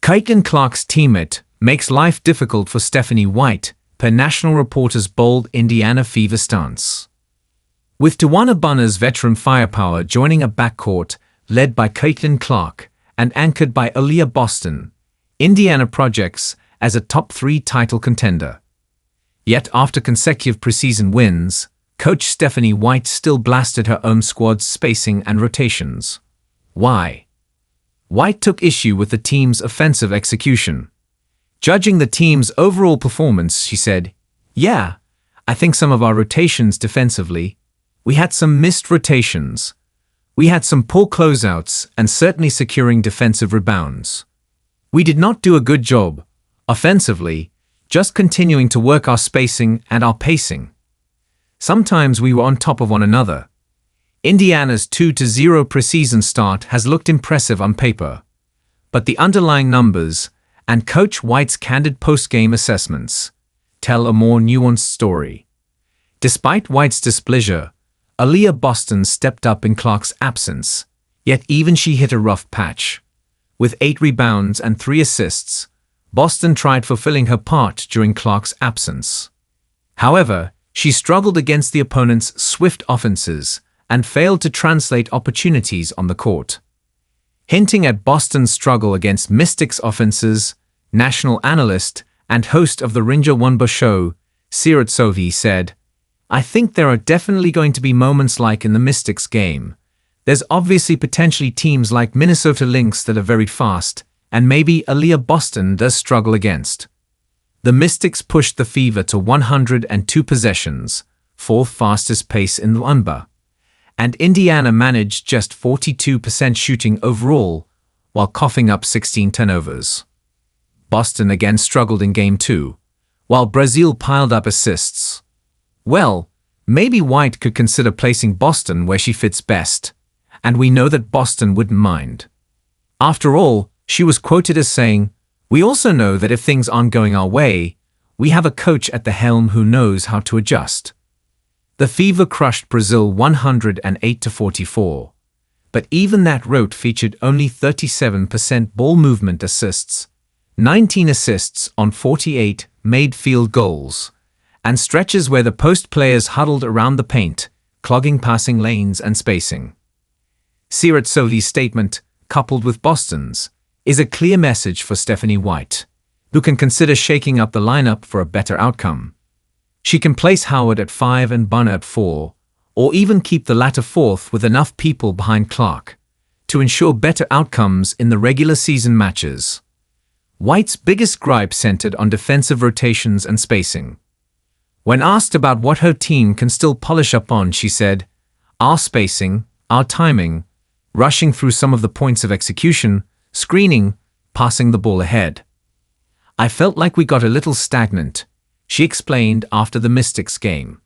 Caitlin Clark's teammate makes life difficult for Stephanie White, per National Reporter's bold Indiana Fever stance. With Tawana Bunner's veteran firepower joining a backcourt led by Caitlin Clark and anchored by Aliyah Boston, Indiana projects as a top 3 title contender. Yet after consecutive preseason wins, coach Stephanie White still blasted her own squad's spacing and rotations. Why? White took issue with the team's offensive execution. Judging the team's overall performance, she said, "Yeah, I think some of our rotations defensively, we had some missed rotations. We had some poor closeouts and certainly securing defensive rebounds. We did not do a good job, offensively, just continuing to work our spacing and our pacing. Sometimes we were on top of one another." Indiana's 2-0 preseason start has looked impressive on paper, but the underlying numbers and Coach White's candid post-game assessments tell a more nuanced story. Despite White's displeasure, Aliyah Boston stepped up in Clark's absence, yet even she hit a rough patch. With 8 rebounds and 3 assists, Boston tried fulfilling her part during Clark's absence. However, she struggled against the opponent's swift offenses and failed to translate opportunities on the court. Hinting at Boston's struggle against Mystics' offenses, national analyst and host of the Ringer Wonba show, Seerat Sohi, said, "I think there are definitely going to be moments like in the Mystics game. There's obviously potentially teams like Minnesota Lynx that are very fast, and maybe Aliyah Boston does struggle against." The Mystics pushed the Fever to 102 possessions, 4th fastest pace in the Wonba, and Indiana managed just 42% shooting overall, while coughing up 16 turnovers. Boston again struggled in Game 2, while Brazil piled up assists. Well, maybe White could consider placing Boston where she fits best, and we know that Boston wouldn't mind. After all, she was quoted as saying, "We also know that if things aren't going our way, we have a coach at the helm who knows how to adjust." The Fever crushed Brazil 108-44, but even that rout featured only 37% ball movement assists, 19 assists on 48 made field goals, and stretches where the post players huddled around the paint, clogging passing lanes and spacing. Seerat Sohi's statement, coupled with Boston's, is a clear message for Stephanie White, who can consider shaking up the lineup for a better outcome. She can place Howard at 5 and Bunner at 4, or even keep the latter 4th with enough people behind Clark to ensure better outcomes in the regular season matches. White's biggest gripe centered on defensive rotations and spacing. When asked about what her team can still polish up on, she said, "Our spacing, our timing, rushing through some of the points of execution, screening, passing the ball ahead. I felt like we got a little stagnant," she explained after the Mystics game.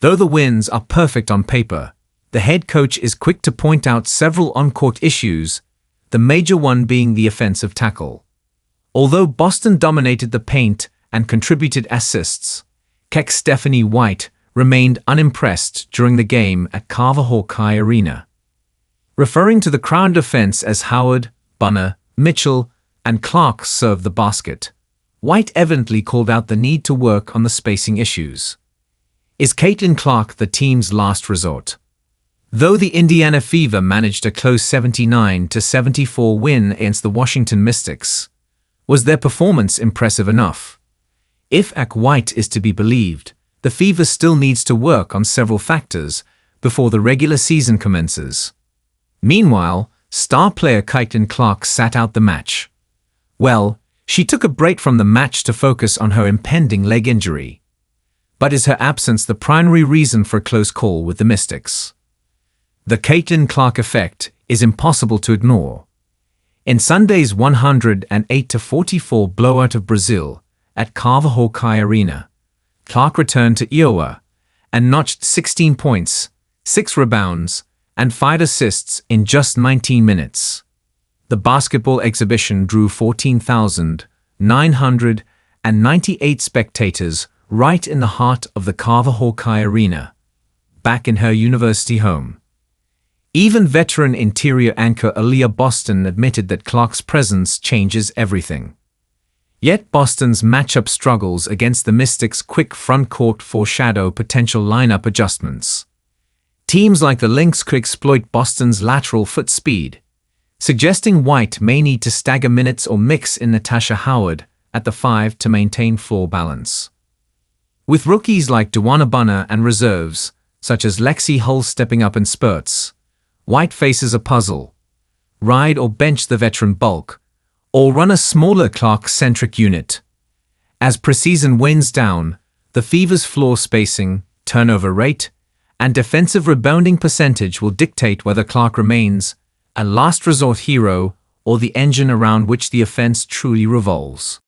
Though the wins are perfect on paper, the head coach is quick to point out several on-court issues, the major one being the offensive tackle. Although Boston dominated the paint and contributed assists, Coach Stephanie White remained unimpressed during the game at Carver-Hawkeye Arena. Referring to the crowd defense as Howard, Bunner, Mitchell, and Clark served the basket, White evidently called out the need to work on the spacing issues. Is Caitlin Clark the team's last resort? Though the Indiana Fever managed a close 79-74 win against the Washington Mystics, was their performance impressive enough? If White is to be believed, the Fever still needs to work on several factors before the regular season commences. Meanwhile, star player Caitlin Clark sat out the match. Well, she took a break from the match to focus on her impending leg injury. But is her absence the primary reason for a close call with the Mystics? The Caitlin Clark effect is impossible to ignore. In Sunday's 108-44 blowout of Brazil at Carver-Hawkeye Arena, Clark returned to Iowa and notched 16 points, 6 rebounds, and 5 assists in just 19 minutes. The basketball exhibition drew 14,998 spectators right in the heart of the Carver-Hawkeye Arena, back in her university home. Even veteran interior anchor Aliyah Boston admitted that Clark's presence changes everything. Yet Boston's matchup struggles against the Mystics' quick front court foreshadow potential lineup adjustments. Teams like the Lynx could exploit Boston's lateral foot speed, suggesting White may need to stagger minutes or mix in Natasha Howard at the 5 to maintain floor balance. With rookies like Duana Bunner and reserves, such as Lexi Hull stepping up in spurts, White faces a puzzle: ride or bench the veteran bulk, or run a smaller Clark-centric unit. As preseason winds down, the Fever's floor spacing, turnover rate, and defensive rebounding percentage will dictate whether Clark remains a last resort hero or the engine around which the offense truly revolves.